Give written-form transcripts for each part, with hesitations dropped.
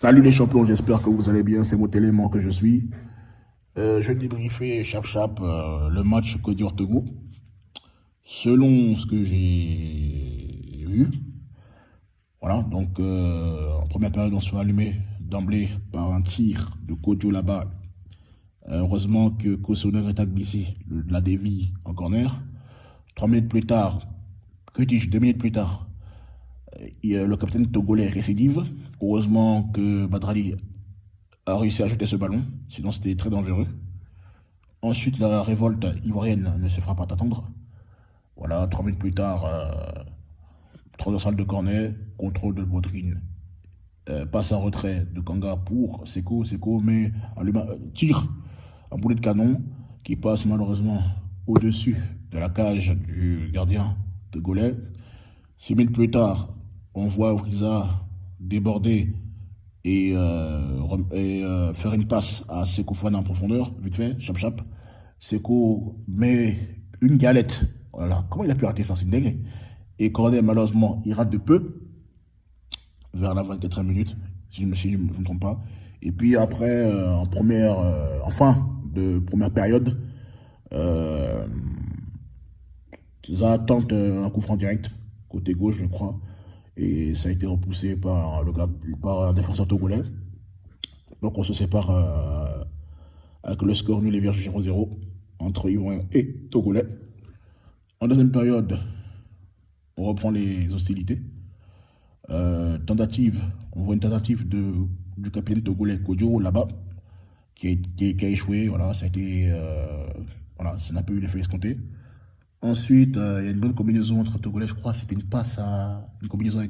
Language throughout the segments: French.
Salut les champions, j'espère que vous allez bien, c'est mon élément que je suis. Je débriefais chap le match Côte d'Ivoire-Togo. Selon ce que j'ai vu, voilà, donc en première période, on se fait allumer d'emblée par un tir de Kodjo là-bas. Heureusement que Kosoner est glissé, la dévie en corner. 3 minutes plus tard, que dis-je, 2 minutes plus tard, le capitaine togolais récidive. Heureusement que Badrali a réussi à jeter ce ballon, sinon c'était très dangereux. Ensuite, la révolte ivoirienne ne se fera pas attendre. Voilà, 3 minutes plus tard, transversal de corner, contrôle de Baudrine, passe en retrait de Kanga pour Seko. Seko met tire un boulet de canon qui passe malheureusement au-dessus de la cage du gardien de Gaulet. 6 minutes plus tard, on voit Vriza déborder et faire une passe à Seko Fofana en profondeur, vite fait, chap. Seko met une galette. Voilà, comment il a pu rater ça, c'est une dingue. Et Cornet, malheureusement, il rate de peu, vers la 24e minute, si je ne me trompe pas. Et puis après, en fin de première période, euh, Za tente un coup franc direct, côté gauche, je crois. Et ça a été repoussé par un défenseur togolais. Donc on se sépare avec le score nul et vierge 0-0 entre Ivoiriens et Togolais. En deuxième période, on reprend les hostilités. On voit une tentative du capitaine togolais Kodjo là-bas, qui a échoué. Voilà, voilà, ça n'a pas eu l'effet escompté. Ensuite, il y a une bonne combinaison entre Togolais, je crois, c'était une combinaison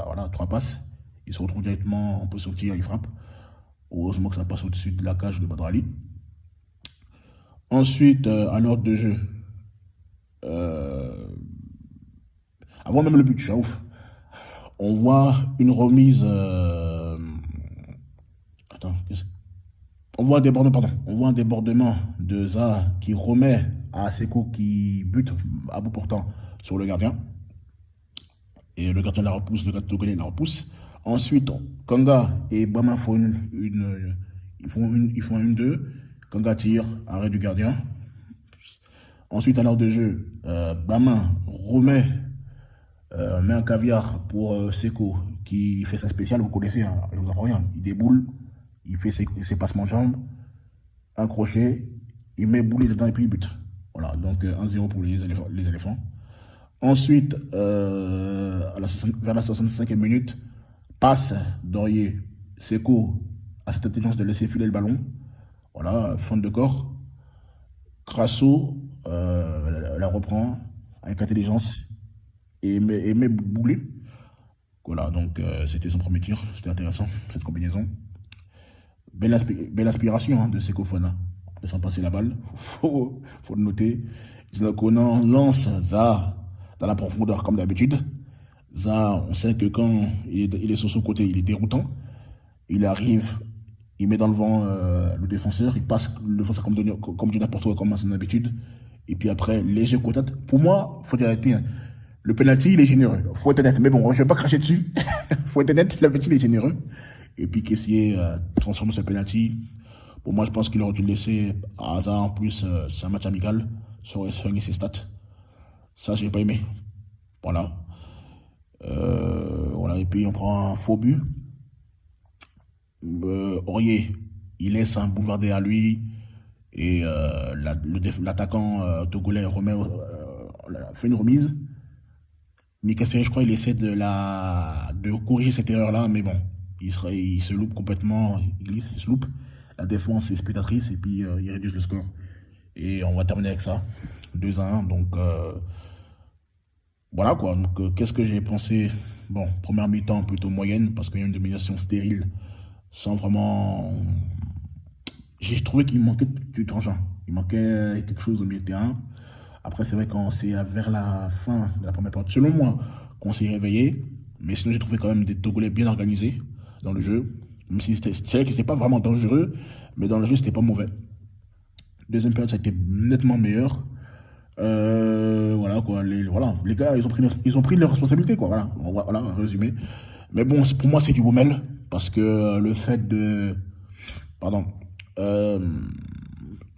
voilà, 3 passes. Ils se retrouvent directement en position de tir, ils frappent. Heureusement que ça passe au-dessus de la cage de Badrali. Ensuite, à l'ordre de jeu, euh, avant même le but, je suis ouf. On voit une remise. Attends, on voit un débordement, pardon. On voit un débordement de Zaha qui remet à Seko qui bute à bout portant sur le gardien. Et le gardien la repousse, le gardien togolais la repousse. Ensuite, Kanga et Bama font ils font une, deux. Kanga tire, arrêt du gardien. Ensuite, à l'heure de jeu, Bama met un caviar pour Seko qui fait sa spéciale, vous connaissez, hein, je vous apprends rien. Il déboule, il fait ses passements de jambes, un crochet, il met boulet dedans et puis il bute. Voilà, donc 1-0 pour les éléphants. Ensuite, vers la 65e minute, passe Dorier, Seko a cette intelligence de laisser filer le ballon. Voilà, fin de corps. Crasso la reprend avec intelligence et met boulet. Voilà, donc c'était son premier tir. C'était intéressant, cette combinaison. Belle aspiration hein, de Seko Fofana. Laissant passer la balle, faut le noter. Conan lance Zaha dans la profondeur comme d'habitude. Zaha, on sait que quand il est sur son côté, il est déroutant. Il arrive, il met dans le vent le défenseur, il passe le défenseur comme du n'importe quoi, comme à son habitude. Et puis après, léger contact. Pour moi, faut dire arrêter. Hein. Le penalty, il est généreux. Faut être honnête. Mais bon, je vais pas cracher dessus. Faut être honnête, le penalty, il est généreux. Et puis Kessié transforme ce penalty. Pour moi, je pense qu'il aurait dû le laisser à hasard. En plus, c'est un match amical. Ça aurait soigné ses stats. Ça, j'ai pas aimé. Voilà. Voilà. Et puis, on prend un faux but. Aurier, il laisse un boulevardé à lui. Et l'attaquant togolais fait une remise. Mikassé, je crois, il essaie de corriger cette erreur-là, mais bon, il se loupe complètement, il glisse, il se loupe. La défense est spectatrice et puis il réduit le score. Et on va terminer avec ça, 2-1. Donc voilà quoi. Donc qu'est-ce que j'ai pensé? Bon, première mi-temps plutôt moyenne parce qu'il y a une domination stérile sans vraiment. J'ai trouvé qu'il manquait du tranchant. Il manquait quelque chose au milieu de terrain. Après, c'est vrai quand c'est vers la fin de la première période, selon moi, qu'on s'est réveillé. Mais sinon, j'ai trouvé quand même des Togolais bien organisés dans le jeu. Même si c'est vrai que c'était pas vraiment dangereux, mais dans le jeu, c'était pas mauvais. Deuxième période, ça a été nettement meilleur. Voilà, quoi. Voilà. Les gars, ils ont pris leurs responsabilités, quoi. Voilà, voilà, résumé. Mais bon, pour moi, c'est du Baumel, parce que le fait de, pardon, euh,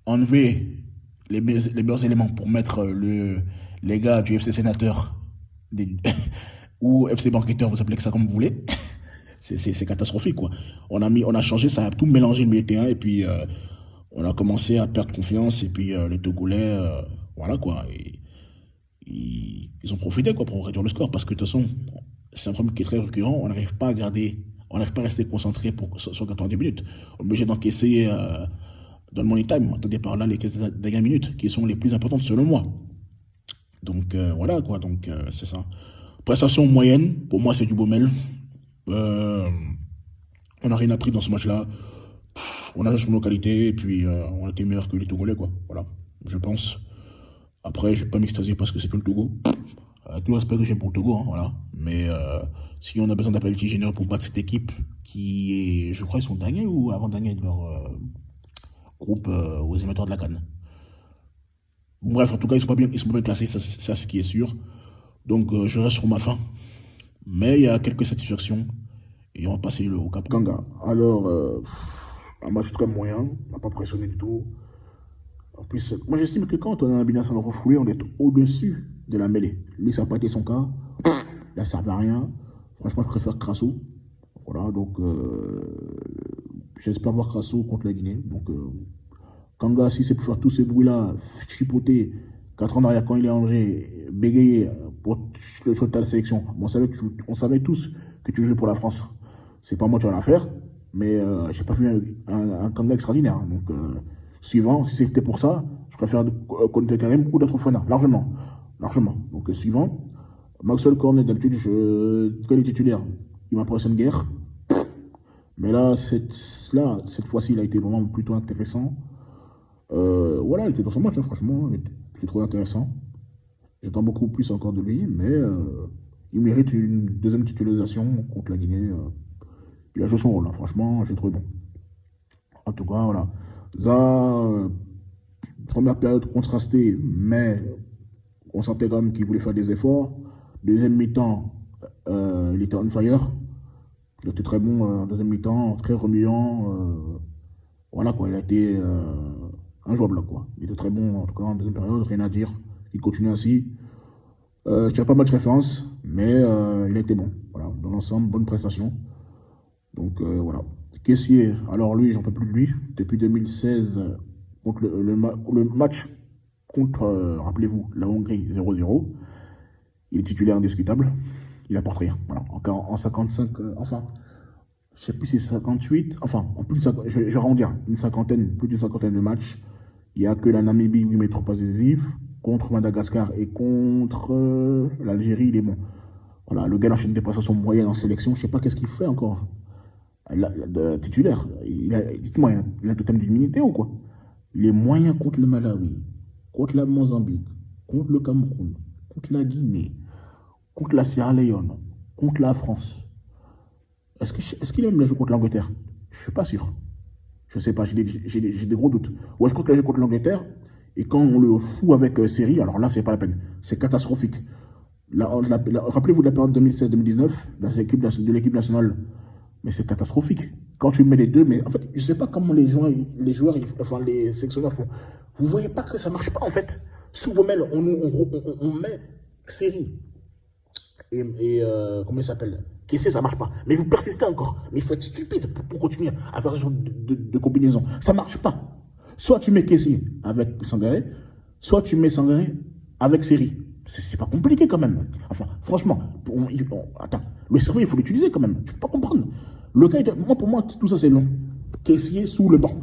enlever les meilleurs éléments pour mettre les gars du FC Sénateur des- ou FC Banqueteur, vous appelez que ça comme vous voulez, c'est catastrophique, quoi. On a changé, ça a tout mélangé le milieu de terrain, et puis on a commencé à perdre confiance, et puis les Togolais, voilà, quoi. Et, ils ont profité, quoi, pour réduire le score, parce que de toute façon, c'est un problème qui est très récurrent, on n'arrive pas à rester concentré sur 90 minutes. On est obligé d'encaisser dans le money time, attendez par là les 15 dernières minutes, qui sont les plus importantes selon moi. Donc voilà, quoi, donc c'est ça. Prestation moyenne, pour moi c'est du Baumel. Euh, on n'a rien appris dans ce match-là. On a juste nos qualités, et puis on a été meilleurs que les Togolais, quoi. Voilà, je pense. Après, je vais pas m'extasier parce que c'est que le Togo. Tout le respect que j'ai pour le Togo, hein, voilà. Mais si on a besoin d'appels généraux pour battre cette équipe, qui est, je crois, ils sont derniers ou avant-derniers de leur groupe aux émetteurs de la CAN. Bref, en tout cas, ils sont pas bien classés, ça, c'est ce qui est sûr. Donc, je reste sur ma faim. Mais il y a quelques satisfactions. Et on va passer au cap. Kanga. Alors, un match très moyen, on n'a pas pressionné du tout. En plus, moi j'estime que quand on a un binational refoulé, on est au-dessus de la mêlée. Lui, ça n'a pas été son cas. Il n'a servi à rien. Franchement, je préfère Crasso. Voilà, donc j'espère voir Crasso contre la Guinée. Donc, Kanga, si c'est pour faire tous ces bruits-là, chipoter, 4 ans derrière quand il est à Angers, bégayer pour le choix de la sélection. Bon, on savait tous que tu jouais pour la France. C'est pas moi qui vas la faire, mais j'ai pas vu un Kanga extraordinaire. Donc, suivant, si c'était pour ça, je préfère Konaté Karim ou d'autres Fofana, largement. Largement. Donc, suivant, Maxwell Cornet, d'habitude, quand il est titulaire, il m'impressionne guère. Mais là, cette fois-ci, il a été vraiment plutôt intéressant. Voilà, il était dans son match, hein, franchement, j'ai trouvé intéressant. J'attends beaucoup plus encore de lui, mais il mérite une deuxième titularisation contre la Guinée. Il a joué son rôle, hein, franchement, j'ai trouvé bon. En tout cas, voilà. Ça, première période contrastée, mais on sentait quand même qu'il voulait faire des efforts. Deuxième mi-temps, il était on fire. Il était très bon en deuxième mi-temps, très remuant. Voilà quoi, il a été injouable quoi. Il était très bon en tout cas en deuxième période, rien à dire. Il continue ainsi. Je tiens pas mal de références, mais il a été bon. Voilà, dans l'ensemble, bonne prestation. Donc voilà. Kessié, alors lui, j'en peux plus de lui. Depuis 2016, contre le match contre, rappelez-vous, la Hongrie 0-0, il est titulaire indiscutable. Il apporte rien. Voilà. Encore en 55, enfin, je sais plus si c'est 58, enfin, en plus je vais arrondir, plus d'une cinquantaine de matchs. Il n'y a que la Namibie où il met trop pas décisif. Contre Madagascar et contre l'Algérie, il est bon. Voilà, le gars enchaîne des prestations moyennes en sélection. Je ne sais pas qu'est-ce qu'il fait encore. Titulaire. Dites-moi, il a un totem d'immunité ou quoi? Il est moyen contre le Malawi, contre la Mozambique, contre le Cameroun, contre la Guinée, contre la Sierra Leone, contre la France. Est-ce qu'il a même joué contre l'Angleterre? Je ne suis pas sûr. Je ne sais pas, j'ai des gros doutes. Ou est-ce qu'on a joué contre l'Angleterre et quand on le fout avec série, alors là, c'est pas la peine. C'est catastrophique. Rappelez-vous de la période 2016-2019, de l'équipe nationale, mais c'est catastrophique. Quand tu mets les deux, mais en fait, je ne sais pas comment les joueurs, enfin les sélectionneurs font. Vous ne voyez pas que ça ne marche pas en fait. Sous Baumel, on met série. Et comment il s'appelle? Kessié, ça marche pas. Mais vous persistez encore. Mais il faut être stupide pour continuer à faire ce genre de combinaison. Ça marche pas. Soit tu mets Kessié avec Sangaré, soit tu mets Sangaré avec Série. C'est pas compliqué quand même. Enfin, franchement, attends, le cerveau, il faut l'utiliser quand même. Tu peux pas comprendre. Le gars, pour moi, tout ça c'est long. Kessié sous le banc.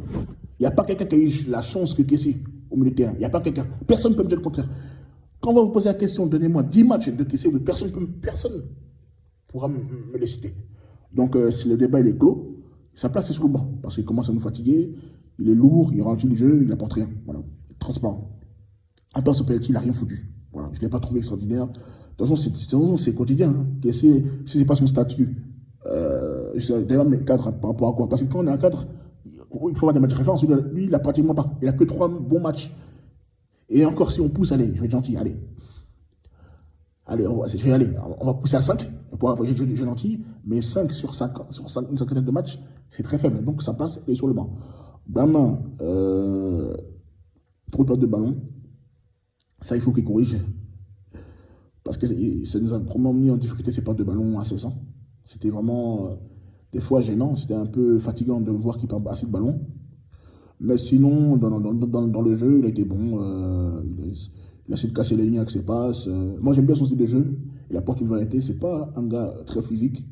Il n'y a pas quelqu'un qui a eu la chance que Kessié au milieu de terrain. Il n'y a pas quelqu'un. Personne ne peut me dire le contraire. Quand on va vous poser la question, donnez-moi 10 matchs de Kessié, personne pourra me les citer. Donc, si le débat il est clos, sa place est sous le banc. Parce qu'il commence à nous fatiguer, il est lourd, il ralentit le jeu, il n'apporte rien. Voilà, transparent. À part ce penalty, il n'a rien foutu. Voilà, je ne l'ai pas trouvé extraordinaire. De toute façon, c'est quotidien. Hein. Si ce n'est pas son statut, d'ailleurs, mes cadres, par rapport à quoi? Parce que quand on est un cadre, il faut avoir des matchs de référence. Lui, il n'a pratiquement pas. Il n'a que 3 bons matchs. Et encore, si on pousse, allez, je vais être gentil, allez. Allez, on va pousser à 5. Pour un projet gentil, mais 5 sur 5, une cinquantaine de matchs, c'est très faible. Donc sa place est sur le banc. Benjamin, trop de perte de ballon. Ça, il faut qu'il corrige. Parce que ça nous a vraiment mis en difficulté ces pertes de ballon incessantes. C'était vraiment des fois gênant. C'était un peu fatigant de voir qu'il perd assez de ballons. Mais sinon, dans le jeu, il a été bon. Il a essayé de casser les lignes avec ses passes. Moi, j'aime bien son style de jeu. Il apporte une variété. C'est pas un gars très physique.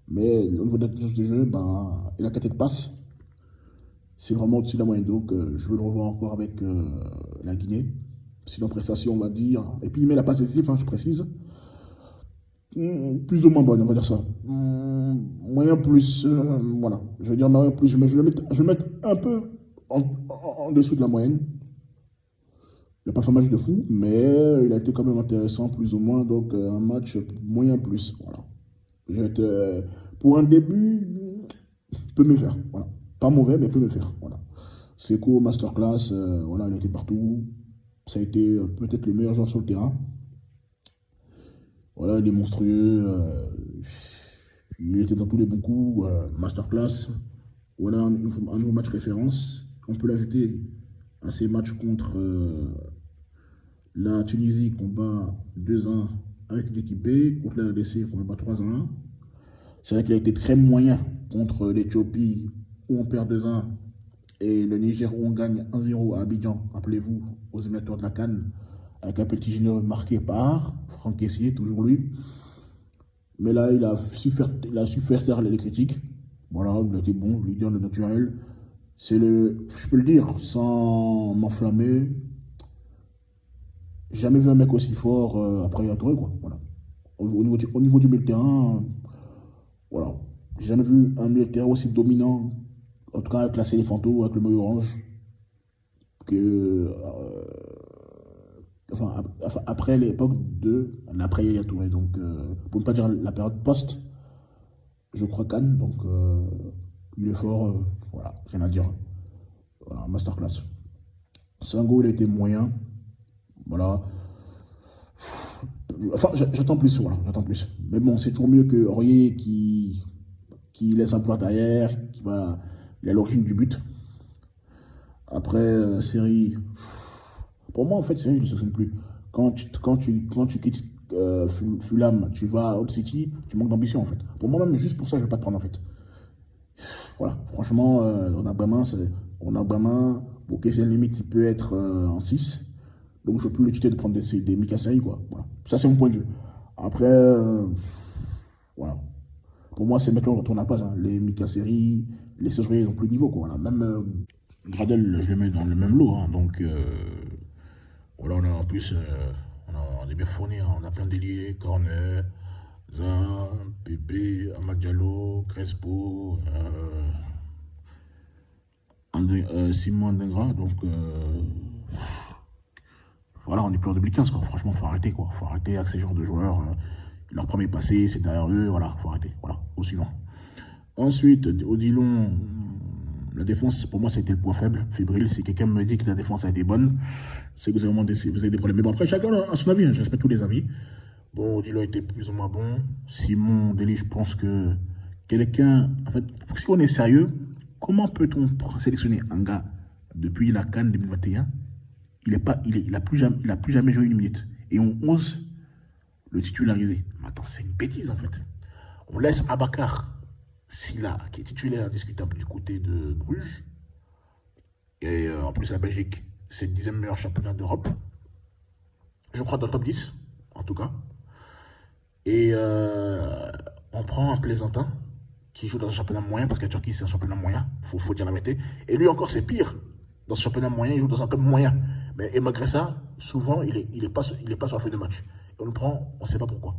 Mais au niveau de l'intelligence de jeu, ben, il a 4 de passe. C'est vraiment au-dessus de la moyenne. Donc, je veux le revoir encore avec la Guinée. Sinon, prestation, on va dire. Et puis, il met la passe décisive, hein, je précise. Plus ou moins bonne, on va dire ça. Moyen plus. Voilà. Je vais dire moyen plus. Je vais le mettre un peu en dessous de la moyenne. Il n'a pas fait un match de fou, mais il a été quand même intéressant, plus ou moins. Donc, un match moyen plus. Voilà. Pour un début, peut mieux faire. Voilà. Pas mauvais, mais peut mieux faire. Voilà. Seko, masterclass, voilà, il a été partout. Ça a été peut-être le meilleur joueur sur le terrain. Voilà, il est monstrueux. Il était dans tous les bons coups. Masterclass. Voilà un nouveau match référence. On peut l'ajouter à ces matchs contre la Tunisie qu'on bat 2-1 avec l'équipe B, contre la RDC qu'on bat 3-1. C'est vrai qu'il a été très moyen contre l'Éthiopie où on perd 2-1 et le Niger où on gagne 1-0 à Abidjan, rappelez-vous, aux éliminatoires de la CAN, avec un petit généreux marqué par Franck Kessié, toujours lui. Mais là, il a su faire taire les critiques. Voilà, il a été bon, leader de naturel. Je peux le dire, sans m'enflammer, jamais vu un mec aussi fort après Touré, quoi. Voilà. Au niveau du milieu de terrain, voilà. J'ai jamais vu un milieu de terrain aussi dominant, en tout cas avec la Céléfanto, avec le maillot orange, que après l'époque de l'après Yaya Touré. Donc, pour ne pas dire la période post, je crois Cannes. Donc, il est fort, voilà, rien à dire. Voilà, masterclass. Sango, il a été moyen. Voilà. Enfin, j'attends plus, voilà, j'attends plus. Mais bon, c'est toujours mieux que Aurier qui laisse un peu derrière, il est à l'origine du but. Après, série. Pour moi, en fait, série, je ne sanctionne plus. Quand tu quittes Fulham, tu vas à Old City, tu manques d'ambition, en fait. Pour moi, même juste pour ça, je ne vais pas te prendre, en fait. Voilà, franchement, on a Brahmin, bon, Kessié, limite, il peut être en 6. Donc, je ne veux plus le tuer de prendre des Mika Seri, quoi. Voilà. Ça, c'est mon point de vue. Après, voilà. Pour moi, ces mecs-là, on retourne à la page. Hein. Les Mika Seri, les Sergei, ils n'ont plus de niveau, quoi. Voilà. Même Gradel, je les mets dans le même lot. Hein. Donc, voilà, on a en plus, on est bien fourni. Hein. On a plein d'ailiers, Cornet, Zin, Pépé, Amad Diallo, Crespo, Simon Andengra. Donc, voilà, on est plus en 2015, quoi. Franchement, faut arrêter, quoi. Faut arrêter avec ces genres de joueurs. Leur premier passé, c'est derrière eux. Voilà, faut arrêter. Voilà, au suivant. Ensuite, Odilon, la défense, pour moi, ça a été le point fébrile. Si quelqu'un me dit que la défense a été bonne, c'est que vous avez des problèmes. Mais bon, après, chacun a son avis. Hein. Je respecte tous les avis. Bon, Odilon était plus ou moins bon. Simon, Deli, je pense que quelqu'un... En fait, si on est sérieux, comment peut-on sélectionner un gars depuis la CAN 2021 il n'a plus jamais joué une minute. Et on ose le titulariser. Mais attends, c'est une bêtise en fait. On laisse Abakar, Silla, qui est titulaire discutable du côté de Bruges. Et en plus, la Belgique, c'est le 10e meilleur championnat d'Europe. Je crois dans le top 10, en tout cas. Et on prend un plaisantin qui joue dans un championnat moyen, parce que la Turquie, c'est un championnat moyen. Faut dire la vérité. Et lui encore, c'est pire. Dans ce championnat moyen, il joue dans un club moyen. Et malgré ça, souvent, il est pas sur la feuille de match. Et on le prend, on ne sait pas pourquoi.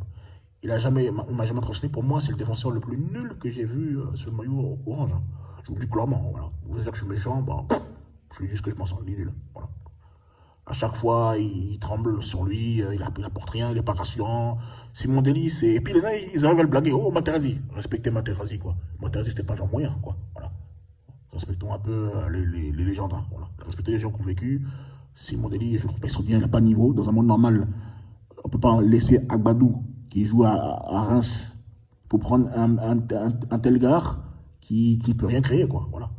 Il m'a jamais impressionné. Pour moi, c'est le défenseur le plus nul que j'ai vu sur le maillot orange. Hein. Je vous le dis clairement. Voilà. Vous allez dire que je suis méchant, bah, je lui dis ce que je pense. Il est nul. Voilà. À chaque fois, il tremble sur lui, il n'apporte rien, il n'est pas rassurant. Simon Deli, et puis les gars, ils arrivent à le blaguer. Oh, Materazzi, respectez Materazzi, quoi. Materazzi, c'était pas un genre moyen, quoi. Voilà. Respectons un peu les légendes. Hein. Voilà. Respectez les gens qui ont vécu. Simon Deli, je trouve qu'ils sont bien, il n'a pas de niveau. Dans un monde normal, on ne peut pas laisser Agbadou, qui joue à Reims, pour prendre un tel gars qui peut rien créer, quoi. Voilà.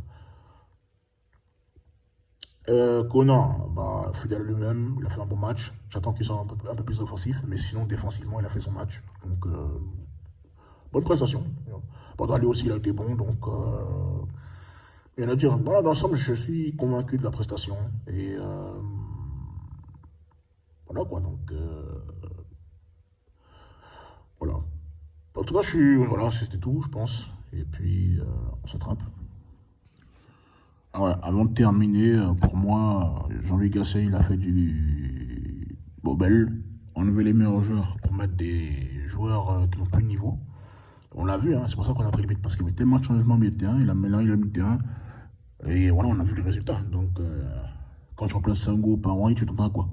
Conan, bah, fidèle à lui-même, il a fait un bon match. J'attends qu'il soit un peu plus offensif, mais sinon, défensivement, il a fait son match. Donc, bonne prestation. Pendant lui aussi, il a été bon, donc rien à dire. Voilà, dans l'ensemble, je suis convaincu de la prestation. Et voilà quoi, donc voilà. En tout cas, voilà, c'était tout, je pense. Et puis, on s'attrape. Ah ouais, avant de terminer, pour moi, Jean-Louis Gasset, il a fait du Bobel, enlever les meilleurs joueurs pour mettre des joueurs qui n'ont plus de niveau. On l'a vu, hein, c'est pour ça qu'on a pris le but, parce qu'il y avait tellement de changements au milieu de terrain, maintenant il a mis le terrain, et voilà, on a vu les résultats. Donc, quand tu remplaces Sango par Wany, tu t'entends à quoi?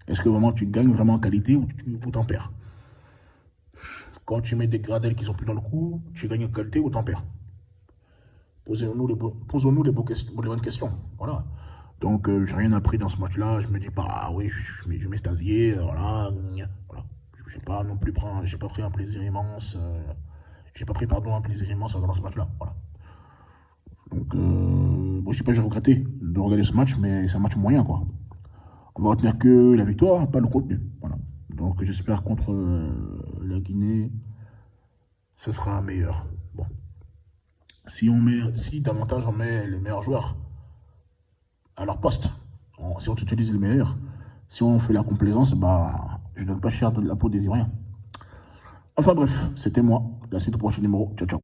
Est-ce que vraiment tu gagnes vraiment en qualité ou tu t'en perds? Quand tu mets des Gradel qui sont plus dans le coup, tu gagnes en qualité ou t'en perds? Posons-nous les bonnes questions. Voilà. Donc, j'ai rien appris dans ce match-là. Je me dis pas, ah oui, je m'extasier, voilà. Voilà. J'ai pas non plus j'ai pas pris un plaisir immense. J'ai pas pris, pardon, un plaisir immense dans ce match-là. Voilà. Donc, bon, je sais pas, j'ai regretté de regarder ce match, mais c'est un match moyen, quoi. On va retenir que la victoire, pas le contenu. Voilà. Donc, j'espère contre la Guinée, ce sera meilleur. Bon. Si davantage on met les meilleurs joueurs à leur poste, si on utilise les meilleurs, si on fait la complaisance, bah, je donne pas cher de la peau des Iriens. Enfin bref, c'était moi. La suite au prochain numéro. Ciao, ciao.